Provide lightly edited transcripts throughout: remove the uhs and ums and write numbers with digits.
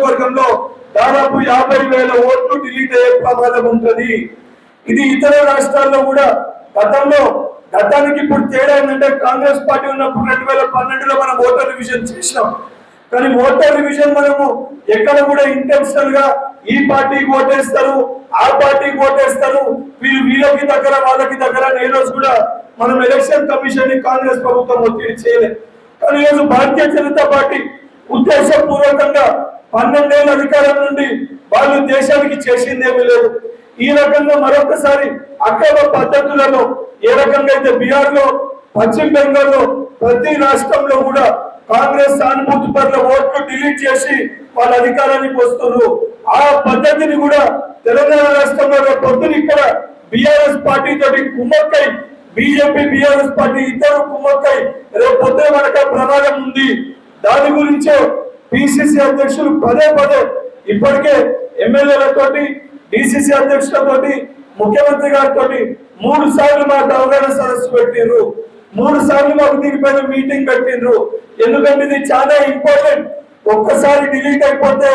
నియోజకవర్గంలో దాదాపు 50,000 ఓట్లు డిలీట్ అయ్యే ప్రమాదం ఉంటుంది. ఇది ఇతర రాష్ట్రాల్లో కూడా గతానికి ఇప్పుడు తేడా ఏంటంటే కాంగ్రెస్ పార్టీ ఉన్నప్పుడు 2012లో మనం ఓటర్ రివిజన్ చేసినాం. కానీ ఓటర్ రివిజన్ మనము ఎక్కడ కూడా ఇంటెన్షనల్ గా ఈ పార్టీకి ఓటేస్తారు, ఆ పార్టీకి ఓటేస్తారు, వీళ్ళకి దగ్గర వాళ్ళకి దగ్గర ఏ రోజు కూడా మనం ఎలక్షన్ కమిషన్ ని కాంగ్రెస్ ప్రభుత్వం ఒత్తిడి చేయలేదు. కానీ ఈరోజు భారతీయ జనతా పార్టీ ఉద్దేశపూర్వకంగా 12 ఏళ్ల అధికారం నుండి వాళ్ళు దేశానికి చేసిందేమీ లేదు. ఈ రకంగా మరొకసారి అక్రమ పద్ధతులలో ఏ రకంగా అయితే బీహార్ లో, పశ్చిమ బెంగాల్లో, ప్రతి రాష్ట్రంలో కూడా కాంగ్రెస్ సానుభూతి పట్ల ఓట్లు డిలీట్ చేసి వాళ్ళ అధికారానికి వస్తున్నారు. ఆ పద్ధతిని కూడా తెలంగాణ రాష్ట్రంలో పొద్దున ఇక్కడ బీఆర్ఎస్ పార్టీ తోటి కుమ్మక్కై, బీజేపీ బీఆర్ఎస్ పార్టీ ఇద్దరు కుమ్మక్కై రేపు పొద్దున మనకు ప్రమాదం ఉంది. దాని గురించే పిసిసి అధ్యక్షులు పదే ఇప్పటికే ఎమ్మెల్యేలతోటి, డిసిసి అధ్యక్షులతోటి, ముఖ్యమంత్రి గారితో 3 సార్లు మాకు అవగాహన సదస్సు పెట్టిండ్రు, 3 సార్లు మాకు దీనిపైన మీటింగ్ పెట్టిండ్రు. ఎందుకంటే ఇది చాలా ఇంపార్టెంట్. ఒక్కసారి డిలీట్ అయిపోతే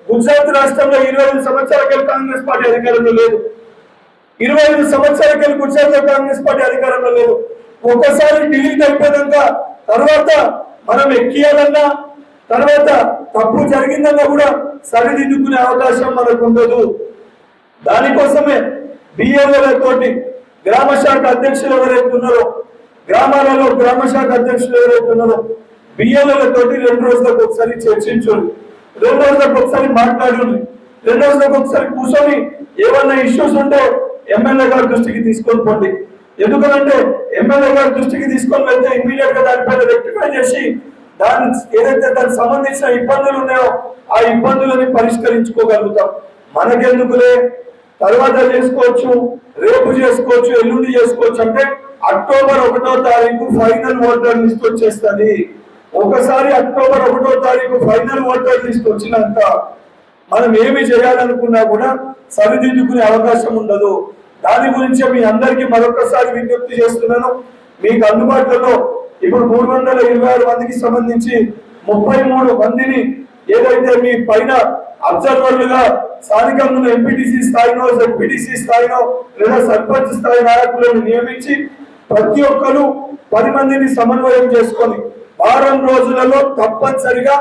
గుజరాత్ రాష్ట్రంలో 25 సంవత్సరాల కాంగ్రెస్ పార్టీ అధికారంలో లేదు. 25 సంవత్సరాల గుజరాత్ లో కాంగ్రెస్ పార్టీ అధికారంలో లేదు. ఒక్కసారి డిలీట్ అయిపోయాక తర్వాత మనం ఎక్కియాలన్నా, తర్వాత తప్పు జరిగిందన్నా కూడా సరిదిద్దుకునే అవకాశం మనకు ఉండదు. దానికోసమే బిఎల్ఏలతోటి గ్రామ శాఖ అధ్యక్షులు ఎవరైతే ఉన్నారో, గ్రామాలలో గ్రామ శాఖ అధ్యక్షులు ఎవరైతే ఉన్నారో బిఎల్ఏలతోటి 2 రోజులకు ఒకసారి చర్చించండి, 2 రోజులకు ఒకసారి మాట్లాడండి, 2 రోజులకు ఒకసారి కూర్చొని ఏమన్నా ఇష్యూస్ ఉంటే ఎమ్మెల్యే గారి దృష్టికి తీసుకొని పోండి. ఎందుకంటే ఎమ్మెల్యే గారి దృష్టికి తీసుకొని వెళ్తే ఇమీడియట్ గా దానిపైన రెక్టిఫై చేసి ఏదైతే దానికి సంబంధించిన ఇబ్బందులు ఉన్నాయో ఆ ఇబ్బందులని పరిష్కరించుకోగలుగుతాం. మనకెందుకులే, తర్వాత చేసుకోవచ్చు, రేపు చేసుకోవచ్చు, ఎల్లుండి చేసుకోవచ్చు అంటే అక్టోబర్ 1వ తారీఖు ఫైనల్ ఓటర్ లిస్ట్ వచ్చేస్తుంది. ఒకసారి అక్టోబర్ 1వ తారీఖు ఫైనల్ ఓటర్ లిస్ట్ వచ్చినాక మనం ఏమి చేయాలనుకున్నా కూడా సరిదిద్దుకునే అవకాశం ఉండదు. దాని గురించి మీ అందరికీ మరొకసారి విజ్ఞప్తి చేస్తున్నాను. మీకు అందుబాటులో ఇప్పుడు 326 మందికి సంబంధించి 33 మందిని ఏదైతే మీ పైన అబ్జర్వర్లుగా స్థానికంగా ఎంపీటీసీ స్థాయిలో, జెడ్పీటీసీ స్థాయిలో లేదా సర్పంచ్ స్థాయి నాయకులను నియమించి ప్రతి ఒక్కరు 10 మందిని సమన్వయం చేసుకొని వారం రోజులలో తప్పనిసరిగా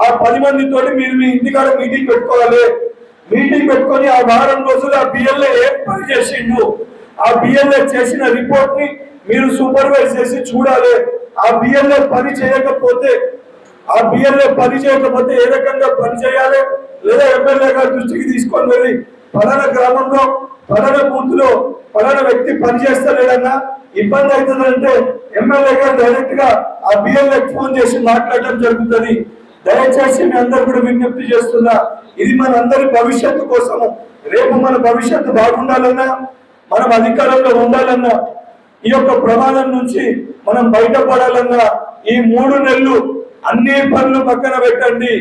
ఆ 10 మందితో మీరు మీ ఇంటికాడ మీటింగ్ పెట్టుకోవాలి. మీటింగ్ పెట్టుకొని ఆ వారం రోజులు ఆ బిఎల్ఏ ఏం పని చేసిండు, ఆ బిఎల్ఏ చేసిన రిపోర్ట్ ని మీరు సూపర్వైజ్ చేసి చూడాలి. ఆ బిఎల్ఏ పని చేయకపోతే ఏ రకంగా పని చేయాలి, లేదా ఎమ్మెల్యే గారి దృష్టికి తీసుకొని వెళ్ళి పలానా గ్రామంలో, పలానా బూత్ లో పలానా వ్యక్తి పని చేస్తలేదన్నా ఇబ్బంది అవుతుందంటే ఎమ్మెల్యే గారు డైరెక్ట్ గా ఆ బిఎల్ఏ ఫోన్ చేసి మాట్లాడటం జరుగుతుంది. దయచేసి మీ అందరూ కూడా విజ్ఞప్తి చేస్తున్నా, ఇది మన అందరి భవిష్యత్తు కోసము. రేపు మన భవిష్యత్తు బాగుండాలన్నా, మనం అధికారంలో ఉండాలన్నా, ఈ యొక్క ప్రమాదం నుంచి మనం బయటపడాలన్నా ఈ 3 నెలలు అన్ని పనులు పక్కన పెట్టండి.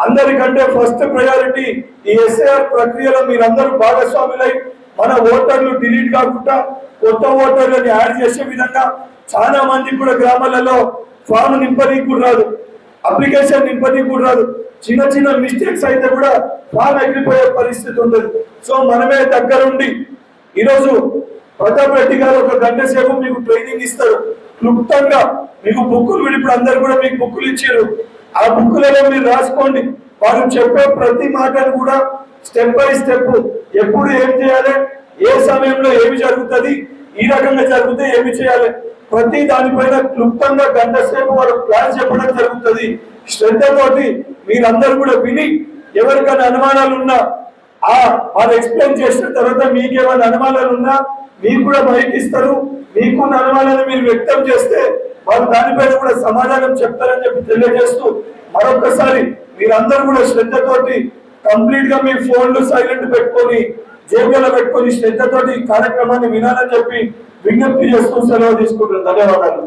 అందరికంటే ఫస్ట్ ప్రయారిటీ ఈ ఎస్ఐఆర్ ప్రక్రియలో మీరందరూ భాగస్వాములై మన ఓటర్లు డిలీట్ కాకుండా కొత్త ఓటర్లను యాడ్ చేసే విధంగా చాలా మంది కూడా గ్రామాలలో ఫామ్ నింపనీకి కూడా రాదు, అప్లికేషన్ నింపనీకి కూడా రాదు. చిన్న మిస్టేక్స్ అయితే కూడా ఫామ్ ఎగిరిపోయే పరిస్థితి ఉండదు. సో మనమే దగ్గరుండి ఈరోజు ప్రతాప్ రెడ్డి గారు 1 గంట సేపు మీకు ట్రైనింగ్ ఇస్తారు క్లుప్తంగా. మీకు బుక్కులు ఇప్పుడు అందరు కూడా మీకు బుక్కులు ఇచ్చారు. ఆ బుక్కులలో మీరు రాసుకోండి. వాళ్ళు చెప్పే ప్రతి మాటను కూడా స్టెప్ బై స్టెప్ ఎప్పుడు ఏం చేయాలి, ఏ సమయంలో ఏమి జరుగుతుంది, ఈ రకంగా జరిగితే ఏమి చేయాలి, ప్రతి దానిపైన క్లుప్తంగా గంట సేపు వాళ్ళు ప్లాన్ చెప్పడం జరుగుతుంది. శ్రద్ధతోటి మీరందరూ కూడా విని ఎవరికైనా అనుమానాలు ఉన్నా వాళ్ళు ఎక్స్ప్లెయిన్ చేసిన తర్వాత మీకేమైనా అనుమానాలు ఉన్నా మీకు కూడా మైక్ ఇస్తారు. మీకున్న అనుమానాన్ని మీరు వ్యక్తం చేస్తే వాళ్ళు దానిపైన కూడా సమాధానం చెప్తారని చెప్పి తెలియజేస్తూ మరొకసారి మీరందరూ కూడా శ్రద్ధతోటి కంప్లీట్ గా మీ ఫోన్లు సైలెంట్ పెట్టుకొని జేబులో పెట్టుకొని శ్రద్ధతోటి కార్యక్రమాన్ని వినాలని చెప్పి విజ్ఞప్తి చేస్తూ సెలవు తీసుకుంటున్నాను. ధన్యవాదాలు.